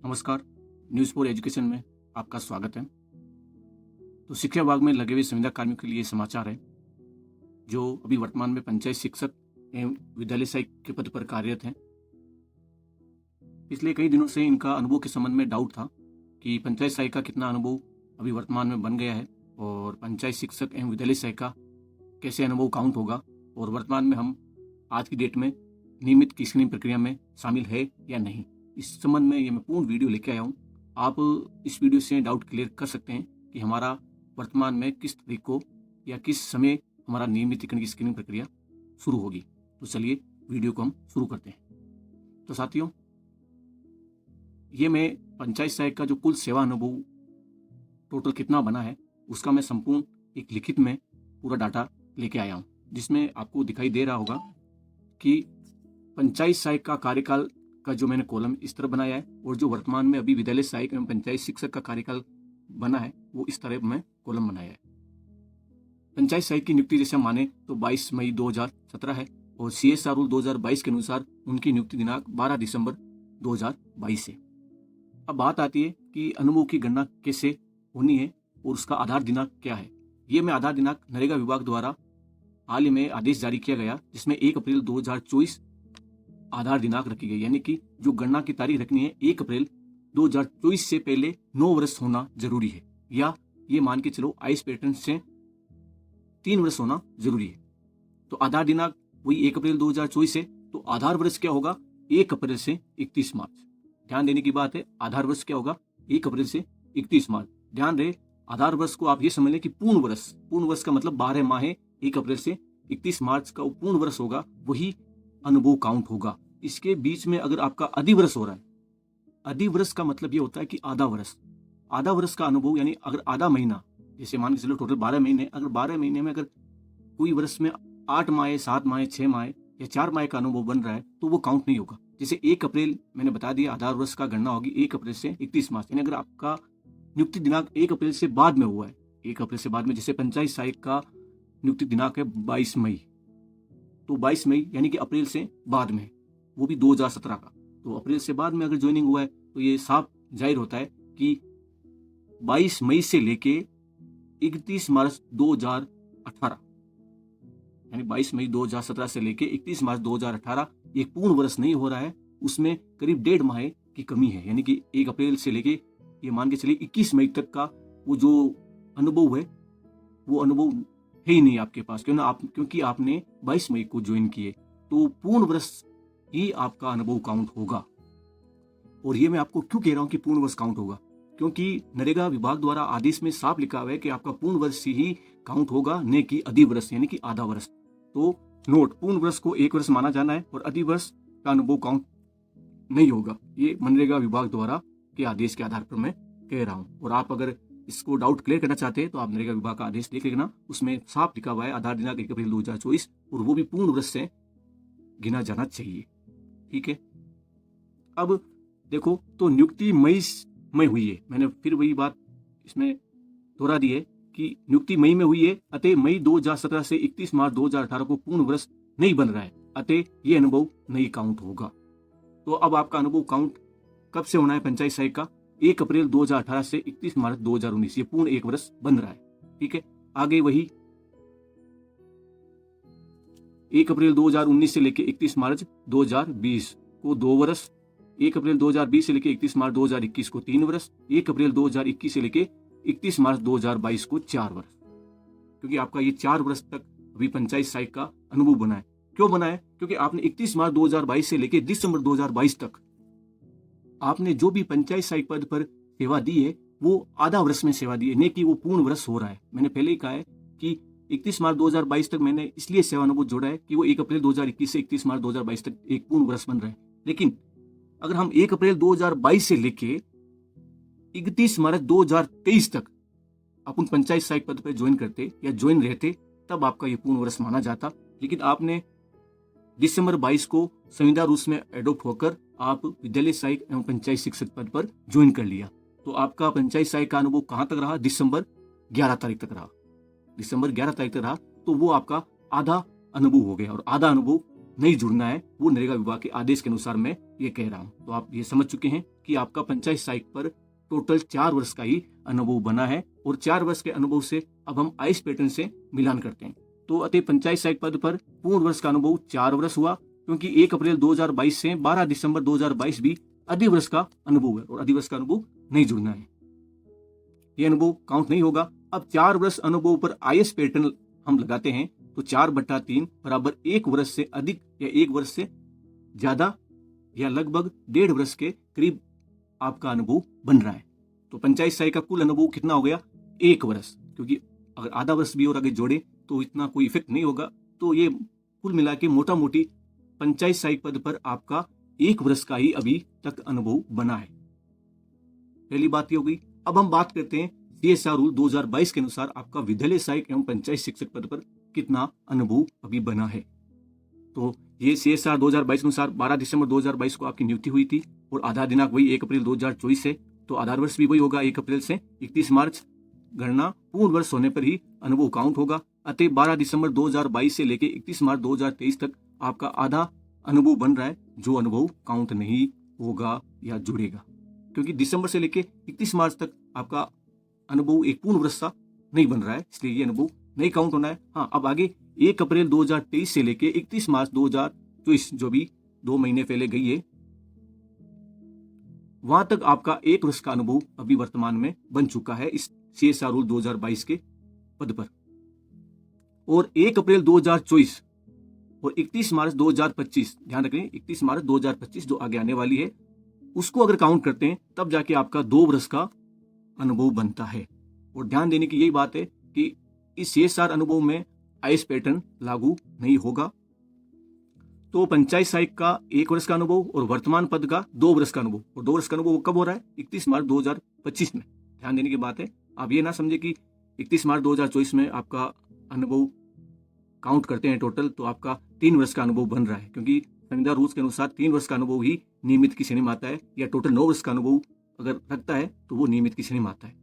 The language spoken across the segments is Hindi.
नमस्कार, न्यूज़ फॉर एजुकेशन में आपका स्वागत है। तो शिक्षा विभाग में लगे हुए संविदा कार्मिकों के लिए समाचार है, जो अभी वर्तमान में पंचायत शिक्षक एवं विद्यालय सहायक के पद पर कार्यरत हैं। पिछले कई दिनों से इनका अनुभव के संबंध में डाउट था कि पंचायत सहायक का कितना अनुभव अभी वर्तमान में बन गया है और पंचायत शिक्षक एवं विद्यालय सहायक का कैसे अनुभव काउंट होगा, और वर्तमान में हम आज की डेट में नियमित स्क्रीनिंग प्रक्रिया में शामिल है या नहीं। इस संबंध में ये मैं पूर्ण वीडियो लेके आया हूँ। आप इस वीडियो से डाउट क्लियर कर सकते हैं कि हमारा वर्तमान में किस तारीख को या किस समय हमारा नियमितीकरण की स्क्रीनिंग प्रक्रिया शुरू होगी। तो चलिए वीडियो को हम शुरू करते हैं। तो साथियों, ये मैं पंचायत सहायक का जो कुल सेवा अनुभव टोटल कितना बना है उसका मैं संपूर्ण एक लिखित में पूरा डाटा लेके आया हूँ, जिसमें आपको दिखाई दे रहा होगा कि पंचायत सहायक का कार्यकाल का जो मैंने कॉलम इस तरह बनाया है, और जो वर्तमान में अभी विद्यालय सहायक एवं पंचायत शिक्षक का कार्यकाल बना है वो इस तरह मैं कॉलम बनाया है। पंचायत सहायक की नियुक्ति जैसे माने तो 22 मई 2017 है, और CSR रूल 2022 के अनुसार उनकी नियुक्ति दिनांक 12 दिसंबर 2022 है। अब बात आती है कि अनुभव की गणना कैसे होनी है और उसका आधार दिनांक क्या है। ये मैं आधार दिनांक नरेगा विभाग द्वारा हाल ही में आदेश जारी किया गया, जिसमें 1 अप्रैल 2024 आधार दिनांक रखी गई, यानी कि जो गणना की तारीख रखनी है 1 अप्रैल 2024 से पहले 9 वर्ष होना जरूरी है, या ये मान के चलो आइस पैटर्न से 3 वर्ष होना जरूरी है। तो आधार दिनांक वही 1 अप्रैल 2024 है, तो आधार वर्ष क्या होगा 1 अप्रैल से 31 मार्च। ध्यान देने की बात है, आधार वर्ष क्या होगा 1 अप्रैल से 31 मार्च। ध्यान रहे, आधार वर्ष को आप ये समझ लें कि पूर्ण वर्ष का मतलब 12 माह है। 1 अप्रैल से 31 मार्च का पूर्ण वर्ष होगा, वही अनुभव काउंट होगा। इसके बीच में अगर आपका अधिवर्ष हो रहा है, अधिवर्ष का मतलब ये होता है कि आधा वर्ष का अनुभव, यानी अगर आधा महीना, जैसे मान के चलो टोटल 12 महीने, अगर 12 महीने में अगर कोई वर्ष में 8 माह 7 माह 6 माह या 4 माह का अनुभव बन रहा है तो वो काउंट नहीं होगा। जैसे 1 अप्रैल मैंने बता दिया, आधार वर्ष का गणना होगी 1 अप्रैल से 31 मार्च, यानी अगर आपका नियुक्ति दिनांक 1 अप्रैल से बाद में हुआ है, 1 अप्रैल से बाद में, जैसे पंचायत सहायक का नियुक्ति दिनांक है 22 मई, तो 22 मई यानी कि अप्रैल से बाद में, वो भी 2017 का, तो अप्रैल से बाद में अगर ज्वाइनिंग हुआ है तो ये साफ जाहिर होता है कि 22 मई से लेके 31 मार्च 2018, यानी 22 मई 2017 से लेके 31 मार्च 2018 एक पूर्ण वर्ष नहीं हो रहा है, उसमें करीब 1.5 माह की कमी है। यानी कि 1 अप्रैल से लेके ये मान के चलिए 21 मई तक का वो जो अनुभव है वो अनुभव है ही नहीं आपके पास, क्योंकि आपने 22 मई को ज्वाइन किए, तो पूर्ण वर्ष ही आपका अनुभव काउंट होगा। और ये मैं आपको क्यों कह रहा हूं कि पूर्ण वर्ष काउंट होगा, क्योंकि नरेगा विभाग द्वारा आदेश में साफ लिखा हुआ है कि आपका पूर्ण वर्ष ही काउंट होगा, न कि अधिवर्ष यानी कि आधा वर्ष। तो नोट, पूर्ण वर्ष को 1 वर्ष माना जाना है और अधिवर्ष का अनुभव काउंट नहीं होगा। ये मनरेगा विभाग द्वारा के आदेश के आधार पर मैं कह रहा हूँ। और आप अगर इसको डाउट क्लियर करना चाहते हैं तो आप नरेगा विभाग का आदेश देख लेना, उसमें साफ लिखा हुआ है आधार दिनांक 1 अप्रैल 2024, और वो भी पूर्ण वर्ष से गिना जाना चाहिए। ठीक है, अब देखो, तो नियुक्ति मई में हुई है, मैंने फिर वही बात इसमें दोहरा दी है कि नियुक्ति मई में हुई है, अतः मई 2017 से 31 मार्च 2018 को पूर्ण वर्ष नहीं बन रहा है, अतः ये अनुभव नहीं काउंट होगा। तो अब आपका अनुभव काउंट कब से होना है पंचायत सहायक का? 1 अप्रैल 2018 से 31 मार्च 2019, ये पूर्ण 1 वर्ष बन रहा है। ठीक है, आगे वही 1 अप्रैल 2019 से लेकर 31 मार्च 2020 को 2 वर्ष, 1 अप्रैल 2020 से लेकर 31 मार्च 2021 को 3 वर्ष, 1 अप्रैल 2021 से लेकर 31 मार्च 2022 को 4 वर्ष, क्योंकि आपका ये 4 वर्ष तक अभी पंचायत सहायक का अनुभव बना है। क्यों बना है? क्योंकि आपने 31 मार्च 2022 से लेकर दिसंबर 2022 तक आपने जो भी पंचायत सहायक पद पर सेवा दी है वो आधा वर्ष में सेवा दी है, नहीं कि वो पूर्ण वर्ष हो रहा है। मैंने पहले ही कहा है कि 31 मार्च 2022 तक मैंने इसलिए सेवा अनुभव जोड़ा है कि वो 1 अप्रैल 2021 से 31 मार्च 2022 तक एक पूर्ण वर्ष बन रहा है। लेकिन अगर हम 1 अप्रैल 2022 से लेके 31 मार्च 2023 तक अपन पंचायत सहायक पद पर ज्वाइन करते या ज्वाइन रहते, तब आपका ये पूर्ण वर्ष माना जाता। लेकिन आपने दिसंबर 22 को संविदा रूल में एडॉप्ट होकर आप विद्यालय सहायक एवं पंचायत शिक्षक पद पर ज्वाइन कर लिया, तो आपका पंचायत सहायक का अनुभव कहां तक रहा? दिसंबर 11 तारीख तक रहा। दिसंबर 11 तारीख तक रहा, तो वो आपका आधा अनुभव हो गया, और आधा अनुभव नहीं जुड़ना है, वो नरेगा विभाग के आदेश के अनुसार मैं ये कह रहा हूँ। तो आप ये समझ चुके हैं कि आपका पंचायत सहायक पर टोटल 4 वर्ष का ही अनुभव बना है और 4 वर्ष के अनुभव से अब हम आइस पैटर्न से मिलान करते हैं। तो अतः पंचायत सहायक पद पर पूर्ण वर्ष का अनुभव 4 वर्ष हुआ, क्योंकि 1 अप्रैल 2022 से 12 दिसंबर 2022 भी अधिवर्ष का अनुभव है और अधिवर्ष का अनुभव नहीं जुड़ना है, ये अनुभव काउंट नहीं होगा। अब 4 वर्ष अनुभव पर आईएस पैटर्न हम लगाते हैं तो 4/3 बराबर 1 वर्ष से अधिक या 1 वर्ष से ज्यादा या लगभग 1.5 वर्ष के करीब आपका अनुभव बन रहा है। तो पंचायत सहायक का कुल अनुभव कितना हो गया? 1 वर्ष, क्योंकि अगर आधा वर्ष भी और आगे जोड़े तो इतना कोई इफेक्ट नहीं होगा। तो ये कुल मिला के मोटा मोटी पंचायत सहायक पद पर आपका 1 वर्ष का ही अभी तक अनुभव बना है। पहली बात ये हो गई। अब हम बात करते हैं CSR रूल 2022 के अनुसार आपका विद्यालय सहायक एवं पंचायत शिक्षक पद पर कितना अनुभव अभी बना है। तो ये CSR 2022 के अनुसार 12 दिसंबर 2022 को आपकी नियुक्ति हुई थी और आधार दिनांक वही 1 अप्रैल 2024 है, तो आधार वर्ष भी वही होगा 1 अप्रैल से 31 मार्च। गणना पूर्ण वर्ष होने पर ही अनुभव काउंट होगा। अतः 12 दिसंबर 2022 से लेकर 31 मार्च 2023 तक आपका आधा अनुभव बन रहा है, जो अनुभव काउंट नहीं होगा या जुड़ेगा, क्योंकि दिसंबर से लेकर 31 मार्च तक आपका अनुभव एक पूर्ण वर्ष सा नहीं बन रहा है, इसलिए ये अनुभव नहीं काउंट होना है। हाँ, अब आगे 1 अप्रैल 2023 से लेकर 31 मार्च 2024 जो भी 2 महीने पहले गई है, वहां तक आपका 1 वर्ष का अनुभव अभी वर्तमान में बन चुका है इस CSR रूल 2022 के पद पर। और 1 अप्रैल 2024 और 31 मार्च 2025, ध्यान रखें 31 मार्च 2025 जो आगे आने वाली है, उसको अगर काउंट करते हैं तब जाके आपका 2 वर्ष का अनुभव बनता है। और ध्यान देने की यही बात है कि इस CSR अनुभव में आईएस पैटर्न लागू नहीं होगा। तो पंचायत सहायक का 1 वर्ष का अनुभव और वर्तमान पद का 2 वर्ष का अनुभव, और 2 वर्ष का अनुभव कब हो रहा है? 31 मार्च 2025 में। ध्यान देने की बात है, आप ये ना समझे कि 31 मार्च 2024 में आपका अनुभव काउंट करते हैं टोटल तो आपका 3 वर्ष का अनुभव बन रहा है, क्योंकि संविधान रूल्स के अनुसार 3 वर्ष का अनुभव ही नियमित की श्रेणी में आता है, या टोटल 9 वर्ष का अनुभव अगर रखता है तो वो नियमित की श्रेणी में आता है।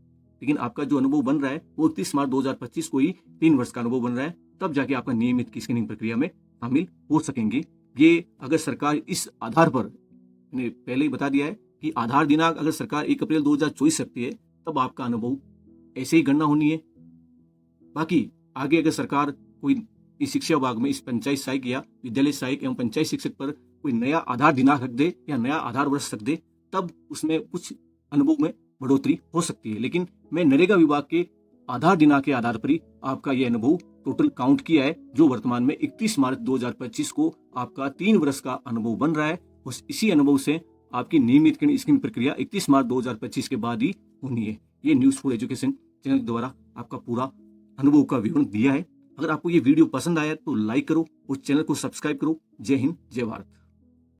लेकिन आपका जो अनुभव बन रहा है वो 31 मार्च 2025 को ही 3 वर्ष का अनुभव बन रहा है, तब जाके आपका नियमित की स्क्रीनिंग प्रक्रिया में शामिल हो सकेंगे। ये अगर सरकार इस आधार पर, मैंने पहले ही बता दिया है कि आधार दिनांक अगर सरकार 1 अप्रैल 2024 रखती है तब आपका अनुभव ऐसे ही गणना होनी है। बाकी आगे अगर सरकार कोई इस शिक्षा विभाग में इस पंचायत सहायक या विद्यालय सहायक एवं पंचायत शिक्षक पर कोई नया आधार दिनांक रख दे या नया आधार वर्ष रख दे, तब उसमें कुछ अनुभव में बढ़ोतरी हो सकती है। लेकिन मैं नरेगा विभाग के आधार दिनांक के आधार पर ही आपका यह अनुभव टोटल काउंट किया है, जो वर्तमान में 31 मार्च 2025 को आपका 3 वर्ष का अनुभव बन रहा है। उस इसी अनुभव से आपकी नियमित स्क्रीनिंग प्रक्रिया 31 मार्च 2025 के बाद ही होनी है। ये न्यूज़ फॉर एजुकेशन चैनल द्वारा आपका पूरा अनुभव का विवरण दिया है। अगर आपको ये वीडियो पसंद आया तो लाइक करो और चैनल को सब्सक्राइब करो। जय हिंद, जय भारत।